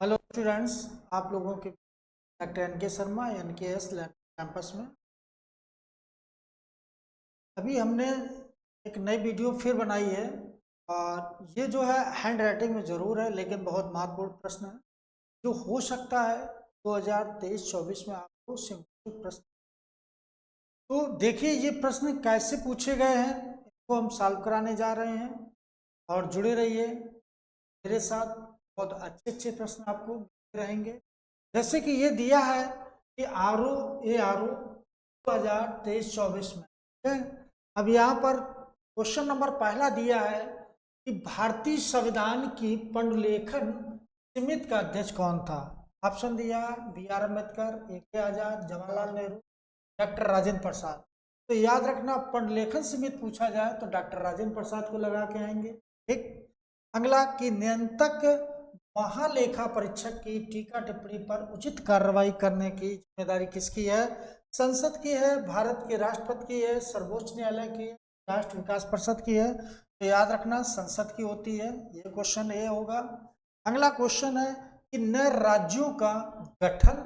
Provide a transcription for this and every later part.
Hello students, आप लोगों के डॉक्टर एन के शर्मा NKS कैंपस में अभी हमने एक नई वीडियो फिर बनाई है। और ये जो है हैंड राइटिंग में ज़रूर है, लेकिन बहुत महत्वपूर्ण प्रश्न है जो हो सकता है 2023-24 में आपको सिंपल प्रश्न। तो देखिए ये प्रश्न कैसे पूछे गए हैं, इसको हम सॉल्व कराने जा रहे हैं और जुड़े रहिए मेरे साथ। बहुत अच्छे अच्छे प्रश्न आपको मिलते रहेंगे। जैसे कि ये दिया है कि RO 2023-24 में, ठीक है। अब यहाँ पर क्वेश्चन नंबर पहला दिया है कि भारतीय संविधान की पुनर्लेखन समिति का अध्यक्ष कौन था। ऑप्शन दिया BR अम्बेडकर, AK आजाद, जवाहरलाल नेहरू, डॉक्टर राजेंद्र प्रसाद। तो याद रखना, पुनर्लेखन समिति पूछा जाए तो डॉक्टर राजेंद्र प्रसाद को लगा के आएंगे। ठीक। अगला कि नियंत्रक महालेखा परीक्षक की टीका टिप्पणी पर उचित कार्रवाई करने की जिम्मेदारी किसकी है। संसद की है, भारत के राष्ट्रपति की है, सर्वोच्च न्यायालय की है, राष्ट्र विकास परिषद की है। तो याद रखना संसद की होती है। ये क्वेश्चन ए होगा। अगला क्वेश्चन है कि नए राज्यों का गठन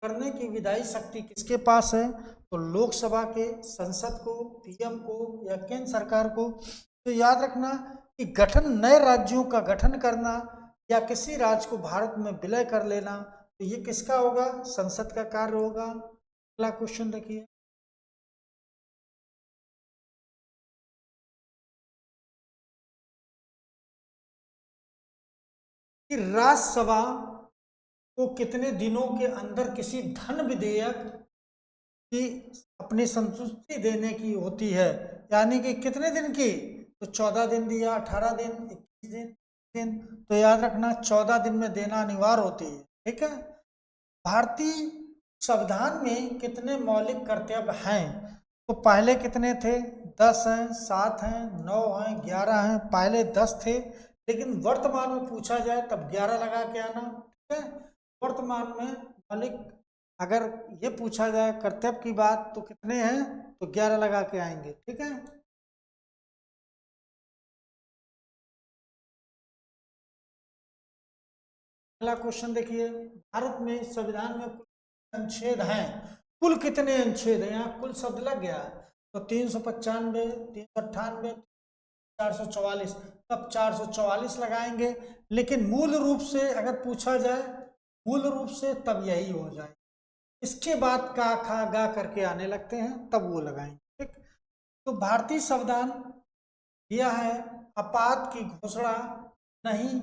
करने की विधायी शक्ति किसके पास है। तो लोकसभा के, संसद को, PM को या केंद्र सरकार को। तो याद रखना कि गठन, नए राज्यों का गठन करना या किसी राज्य को भारत में विलय कर लेना, तो ये किसका होगा, संसद का कार्य होगा। अगला क्वेश्चन देखिए कि राज्यसभा को कितने दिनों के अंदर किसी धन विधेयक की अपनी संतुष्टि देने की होती है। यानी कि कितने दिन की, तो 14 दिन दिया, 18 दिन, 21 दिन। तो याद रखना 14 दिन में देना अनिवार्य होती है। ठीक है। भारतीय संविधान में कितने मौलिक कर्तव्य हैं। तो पहले कितने थे, 10 हैं, 7 हैं, 9 हैं, 11 हैं। पहले 10 थे, लेकिन वर्तमान में पूछा जाए तब 11 लगा के आना। ठीक है। वर्तमान में मौलिक, अगर ये पूछा जाए कर्तव्य की बात तो कितने हैं, तो 11 लगा के आएंगे। ठीक है। अगला क्वेश्चन देखिए, भारत में संविधान में कुल अनुच्छेद हैं। कुल कितने अनुच्छेद हैं, यहाँ कुल शब्द लग गया। तो 395, 398, 444। तब 444 लगाएंगे। लेकिन मूल रूप से अगर पूछा जाए, मूल रूप से तब यही हो जाए। इसके बाद का खा गा करके आने लगते हैं, तब वो लगाएंगे। ठीक। तो भारतीय संविधान दिया है आपात की घोषणा नहीं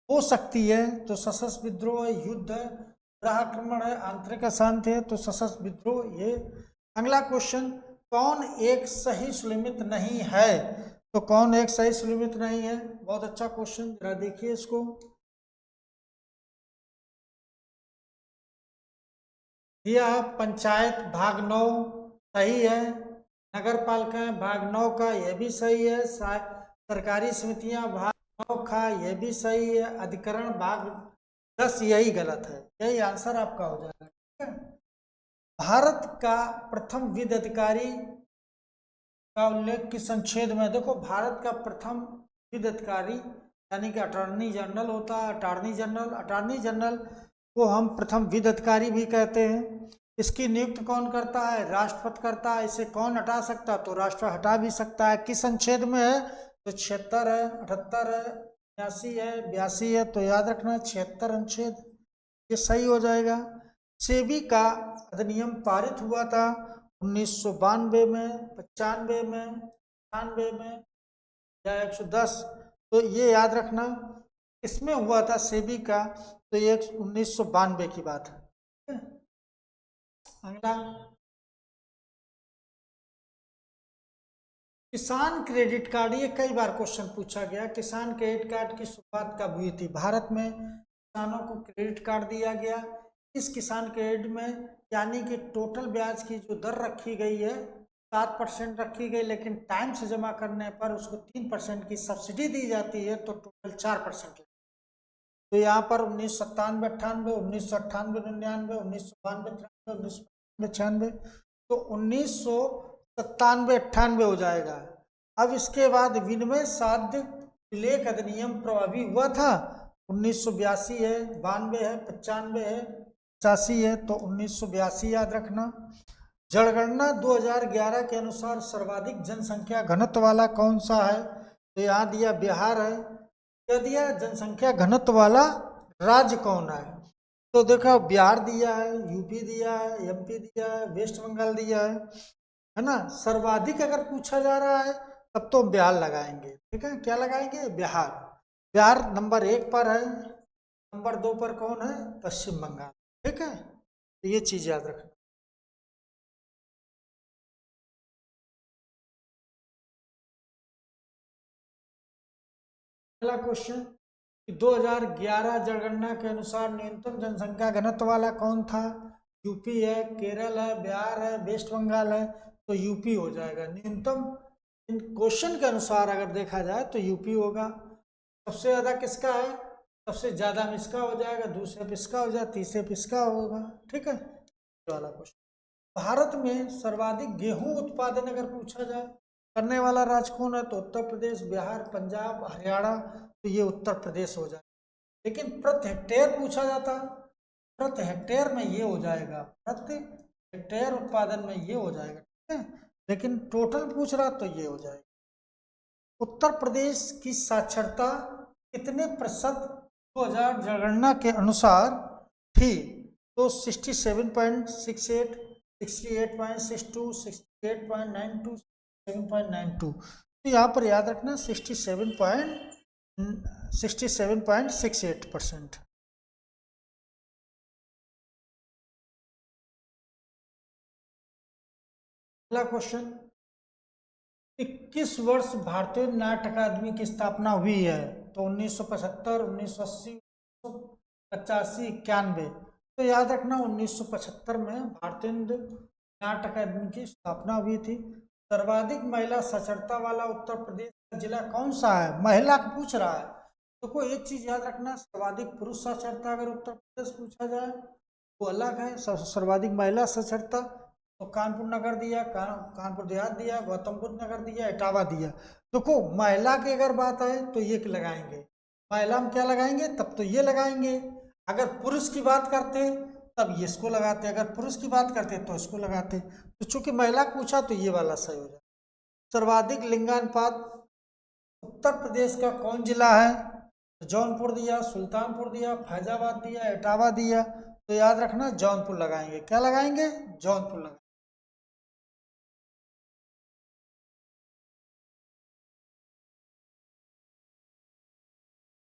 हो सकती है। तो सशस्त्र विद्रोह, युद्ध है, आक्रमण है, आंतरिक अशांति है, तो सशस्त्र विद्रोह ये। अगला क्वेश्चन, कौन एक सही सुलिमित नहीं है। तो कौन एक सही सुलिमित नहीं है, बहुत अच्छा क्वेश्चन, जरा देखिए इसको। दिया है पंचायत भाग 9 सही है। नगर पालिकाएं भाग 9 का, यह भी सही है। सरकारी समितियां भाग 9 का, यह भी सही है। अधिकरण भाग 10 यही गलत है। यही आंसर आपका हो जाएगा। ठीक है। भारत का प्रथम विधि अधिकारी का उल्लेख किस अनुच्छेद में। देखो, भारत का प्रथम विधि अधिकारी यानी कि अटॉर्नी जनरल होता है। अटॉर्नी जनरल को हम प्रथम विधि अधिकारी भी कहते हैं। इसकी नियुक्ति कौन करता है, राष्ट्रपति करता है। इसे कौन हटा सकता है, तो राष्ट्र हटा भी सकता है। किस अनुच्छेद में है, तो 76 है, 78 है, 89 है, 82 है। तो याद रखना 76 अनुच्छेद, ये सही हो जाएगा। सेबी का अधिनियम पारित हुआ था 1992 में, 95 में, 98 में या 110। तो ये याद रखना इसमें हुआ था सेबी का, तो ये 1992 की बात है। अगला, किसान क्रेडिट कार्ड, ये कई बार क्वेश्चन पूछा गया। किसान क्रेडिट कार्ड की शुरुआत कब हुई थी। भारत में किसानों को क्रेडिट कार्ड दिया गया। इस किसान क्रेडिट में यानी कि टोटल ब्याज की जो दर रखी गई है 7% रखी गई, लेकिन टाइम से जमा करने पर उसको 3% की सब्सिडी दी जाती है, तो टोटल 4%। तो यहाँ पर 1997, 98, 1998, 99, 1992, 93, 1995, 96। तो 1997, 98 हो जाएगा। अब इसके बाद विनिमय साध्य विलेख अधिनियम प्रभावी हुआ था। 1982 है, 92 है, 95 है, 85 है, तो 1982 याद रखना। जनगणना 2011 के अनुसार सर्वाधिक जनसंख्या घनत्व वाला कौन सा है? तो यहाँ दिया बिहार है। क्या दिया? जनसंख्या घनत्व वाला राज्य कौन है? तो देखो बिहार दिया है, यूपी दिया है, एमपी दिया है, वेस्ट बंगाल दिया है ना। सर्वाधिक अगर पूछा जा रहा है तब तो बिहार लगाएंगे, ठीक है। क्या लगाएंगे? बिहार। बिहार नंबर 1 पर है, नंबर 2 पर कौन है? पश्चिम बंगाल, ठीक है। तो ये चीज याद रखना। अगला क्वेश्चन, 2011 जनगणना के अनुसार न्यूनतम जनसंख्या घनत्व वाला कौन था? यूपी है, केरल है, बिहार है, वेस्ट बंगाल है, तो यूपी हो जाएगा न्यूनतम। इन क्वेश्चन के अनुसार अगर देखा जाए तो यूपी होगा। सबसे ज्यादा किसका है? सबसे ज्यादा में इसका हो जाएगा, दूसरे पे इसका हो जाएगा, तीसरे पे इसका होगा, ठीक है। ये वाला क्वेश्चन। भारत में सर्वाधिक गेहूं उत्पादन अगर पूछा जाए करने वाला राज्य कौन है? तो उत्तर प्रदेश, बिहार, पंजाब, हरियाणा, तो ये उत्तर प्रदेश हो जाए। लेकिन प्रति हेक्टेयर पूछा जाता, प्रति हेक्टेयर में ये हो जाएगा, प्रति हेक्टेयर उत्पादन में ये हो जाएगा, ठीक है। लेकिन टोटल पूछ रहा तो ये हो जाएगा। उत्तर प्रदेश की साक्षरता कितने प्रतिशत 2000 जनगणना के अनुसार थी? तो 67.68, 68.62, 68.92, 7.92। तो यहाँ पर याद रखना 67.68%। अगला क्वेश्चन, 21 वर्ष भारतीय नाट्य अकादमी की स्थापना हुई है? तो 1975, 1980, 85, 91। तो याद रखना 1975 में भारतीय नाट्य अकादमी की स्थापना हुई थी। सर्वाधिक महिला साक्षरता वाला उत्तर प्रदेश का जिला कौन सा है? महिला का पूछ रहा है तो कोई एक चीज याद रखना, सर्वाधिक पुरुष साक्षरता अगर उत्तर प्रदेश पूछा जाए वो अलग है, सर्वाधिक महिला साक्षरता तो कानपुर नगर दिया, कानपुर देहात दिया, गौतम बुद्ध नगर दिया, इटावा दिया। देखो महिला की अगर बात आए तो ये लगाएंगे, महिला में क्या लगाएंगे? तब तो ये लगाएंगे। अगर पुरुष की बात करते तब ये इसको लगाते, अगर पुरुष की बात करते तो इसको लगाते। तो चूंकि महिला पूछा तो ये वाला सही हो जाए। सर्वाधिक लिंगानुपात उत्तर प्रदेश का कौन जिला है? जौनपुर दिया, सुल्तानपुर दिया, फैजाबाद दिया, इटावा दिया। तो याद रखना जौनपुर लगाएंगे। क्या लगाएंगे? जौनपुर लगाएंगे।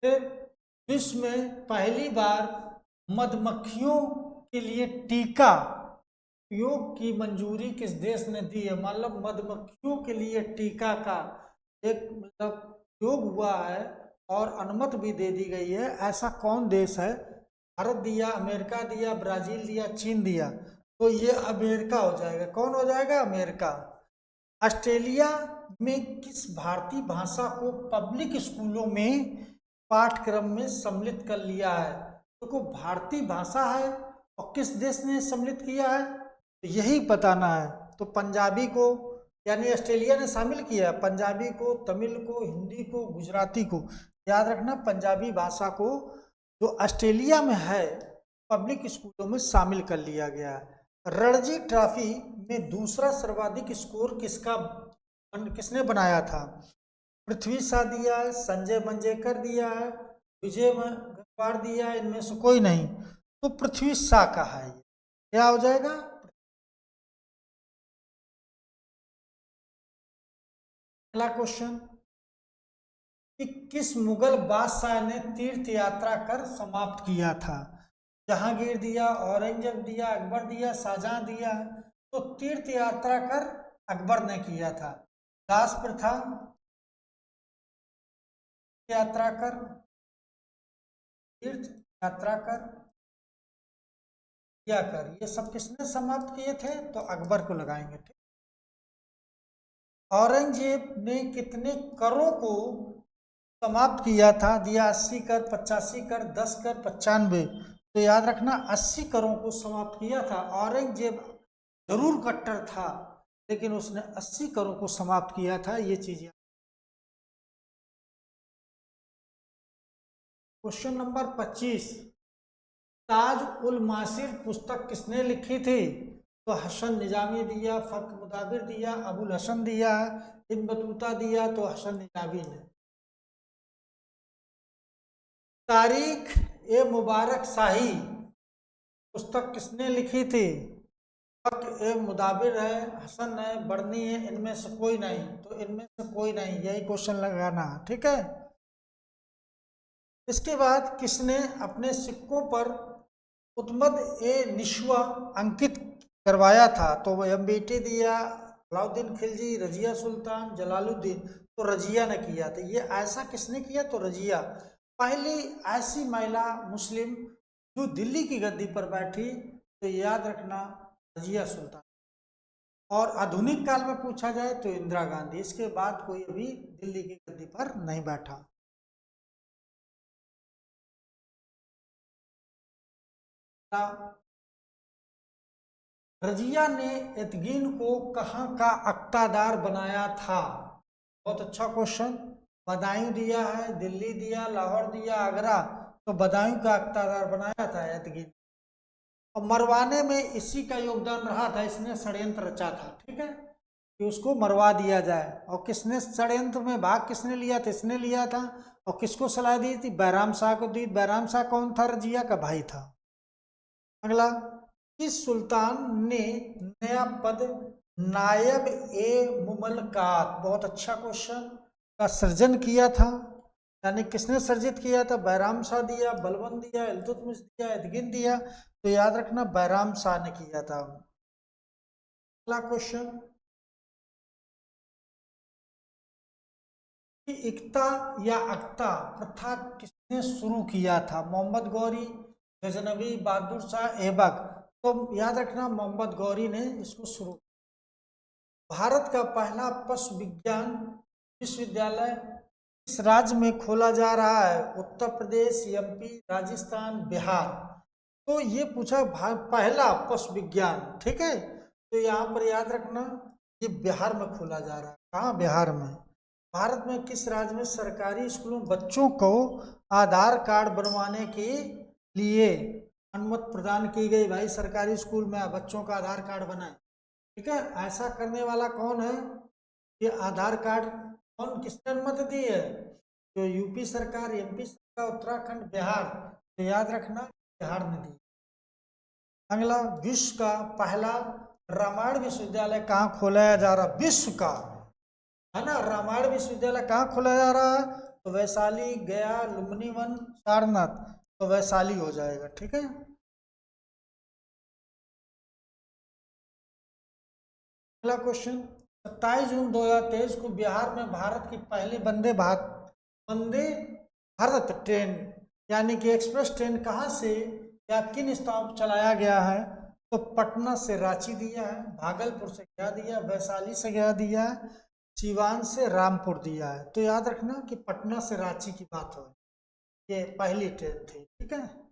फिर विश्व में पहली बार मधुमक्खियों के लिए टीका उपयोग की मंजूरी किस देश ने दी है? मतलब मधुमक्खियों के लिए टीका का एक मतलब उपयोग हुआ है और अनुमति भी दे दी गई है, ऐसा कौन देश है? भारत दिया, अमेरिका दिया, ब्राजील दिया, चीन दिया। तो ये अमेरिका हो जाएगा। कौन हो जाएगा? अमेरिका। ऑस्ट्रेलिया में किस भारतीय भाषा को पब्लिक स्कूलों में पाठ्यक्रम में सम्मिलित कर लिया है? देखो भारतीय भाषा है और किस देश ने सम्मिलित किया है तो यही बताना है। तो पंजाबी को यानी ऑस्ट्रेलिया ने शामिल किया, पंजाबी को, तमिल को, हिंदी को, गुजराती को। याद रखना पंजाबी भाषा को जो ऑस्ट्रेलिया में है पब्लिक स्कूलों में शामिल कर लिया गया है। रणजी ट्रॉफी में दूसरा सर्वाधिक स्कोर किसने बनाया था? पृथ्वी शॉ दिया है, संजय मंजेकर दिया है, विजय गंगवार दिया है, इनमें से कोई नहीं। तो पृथ्वी शॉ का है। क्या हो जाएगा? अगला क्वेश्चन कि किस मुगल बादशाह ने तीर्थ यात्रा कर समाप्त किया था? जहांगीर दिया, औरंगजेब दिया, अकबर दिया, शाहजहां दिया। तो तीर्थ यात्रा कर अकबर ने किया था। दास प्रथा यात्रा कर, तीर्थ यात्रा कर, या कर, ये सब किसने समाप्त किए थे? तो अकबर को लगाएंगे, ठीक। औरंगजेब ने कितने करों को समाप्त किया था? दिया 80 कर, 85 कर, 10 कर, 95। तो याद रखना 80 करों को समाप्त किया था। औरंगजेब जरूर कट्टर था लेकिन उसने 80 करों को समाप्त किया था, ये चीज। क्वेश्चन नंबर 25, ताज उल मासिर पुस्तक किसने लिखी थी? तो हसन निजामी दिया, फख्र मुदाबिर दिया, अबुल हसन दिया, इब्न बतूता दिया, तो हसन निजामी ने। तारीख ए मुबारक शाही पुस्तक किसने लिखी थी? फख्र ए मुदाबिर है, हसन है, बर्नी है, इनमें से कोई नहीं। तो इनमें से कोई नहीं, यही क्वेश्चन लगाना, ठीक है। इसके बाद किसने अपने सिक्कों पर उत्मद ए निश्वा अंकित करवाया था? तो वह एमबीटी दिया, अलाउद्दीन खिलजी, रजिया सुल्तान, जलालुद्दीन। तो रजिया ने किया था। ये ऐसा किसने किया? तो रजिया, पहली ऐसी महिला मुस्लिम जो दिल्ली की गद्दी पर बैठी। तो याद रखना, रजिया सुल्तान। और आधुनिक काल में पूछा जाए तो इंदिरा गांधी। इसके बाद कोई अभी दिल्ली की गद्दी पर नहीं बैठा। रजिया ने एतगीन को कहाँ का अक्तादार बनाया था? बहुत अच्छा क्वेश्चन। बदायूं दिया है, दिल्ली दिया, लाहौर दिया, आगरा। तो बदायूं का अक्तादार बनाया था एतगीन। और मरवाने में इसी का योगदान रहा था, इसने षड्यंत्र रचा था, ठीक है, कि उसको मरवा दिया जाए। और किसने षड्यंत्र में भाग किसने लिया था? इसने लिया था। और किसको सलाह दी थी? बैराम शाह को दी। बैराम शाह कौन था? रजिया का भाई था। अगला, किस सुल्तान ने नया पद नायब ए मुमलकात, बहुत अच्छा क्वेश्चन, का सृजन किया था? यानी किसने सर्जित किया था? बैराम शाह दिया, बलबन दिया, इल्तुतमिश दिया, एतगिन दिया। तो याद रखना, बैराम शाह ने किया था। अगला क्वेश्चन, कि इक्ता या अक्ता प्रथा किसने शुरू किया था? मोहम्मद गौरी, गजनवी, बहादुर शाह, ऐबक। तो याद रखना, मोहम्मद गौरी ने इसको शुरू। भारत का पहला पशु विज्ञान विश्वविद्यालय किस राज्य में खोला जा रहा है? उत्तर प्रदेश, एमपी, राजस्थान, बिहार। तो ये पूछा पहला पशु विज्ञान, ठीक है। तो यहाँ पर याद रखना, ये बिहार में खोला जा रहा है। कहाँ? बिहार में। भारत में किस राज्य में सरकारी स्कूलों में बच्चों को आधार कार्ड बनवाने के लिए अनुमति प्रदान की गई? भाई सरकारी स्कूल में बच्चों का आधार कार्ड बनाए, ठीक है। ऐसा करने वाला कौन है? ये आधार कार्ड कौन, किसने अनुमति दी है? तो यूपी सरकार, एमपी सरकार, उत्तराखंड, बिहार। तो याद रखना, बिहार ने दी। अगला, विश्व का पहला रामायण विश्वविद्यालय कहाँ खोला जा रहा? विश्व का, है ना, रामायण विश्वविद्यालय कहाँ खोला जा रहा है? तो वैशाली, गया, लुम्बिनी, सारनाथ। तो वैशाली हो जाएगा, ठीक है। अगला क्वेश्चन, 27 जून 2023 को बिहार में भारत की पहली वंदे भारत ट्रेन यानी कि एक्सप्रेस ट्रेन कहाँ से या किन स्थानों पर चलाया गया है? तो पटना से रांची दिया है, भागलपुर से गया दिया, वैशाली से गया दिया है, सीवान से रामपुर दिया है। तो याद रखना कि पटना से रांची की बात हो, ये पहली ट्रेन थी, ठीक है।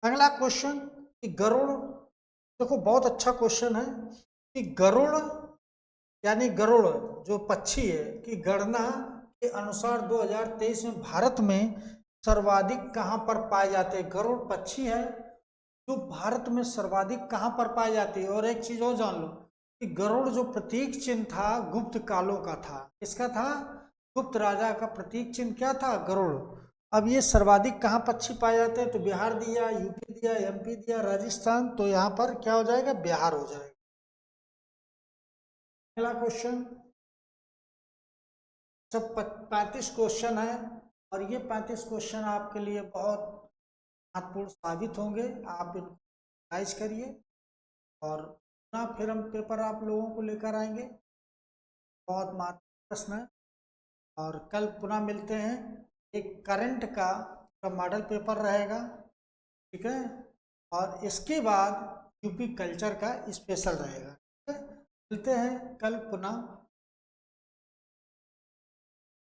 अगला क्वेश्चन, कि गरुड़, देखो बहुत अच्छा क्वेश्चन है, कि गरुड़ यानी गरुड़ जो पक्षी है की गणना के अनुसार 2023 में भारत में सर्वाधिक कहाँ पर पाए जाते हैं? गरुड़ पक्षी है जो भारत में सर्वाधिक कहाँ पर पाए जाती है? और एक चीज और जान लो कि गरुड़ जो प्रतीक चिन्ह था गुप्त कालों का था। किसका था? गुप्त राजा का प्रतीक चिन्ह क्या था? गरुड़। अब ये सर्वाधिक कहाँ पक्षी पाए जाते हैं? तो बिहार दिया, यूपी दिया, एमपी दिया, राजस्थान। तो यहाँ पर क्या हो जाएगा? बिहार हो जाएगा। अगला क्वेश्चन, सब 35 क्वेश्चन है और ये 35 क्वेश्चन आपके लिए बहुत महत्वपूर्ण साबित होंगे। आप इनको रिवाइज करिए और पुनः फिर हम पेपर आप लोगों को लेकर आएंगे। बहुत महत्वपूर्ण प्रश्न है और कल पुनः मिलते हैं। एक करंट का मॉडल पेपर रहेगा, ठीक है, और इसके बाद यूपी कल्चर का स्पेशल रहेगा, ठीक है। मिलते हैं कल पुनः।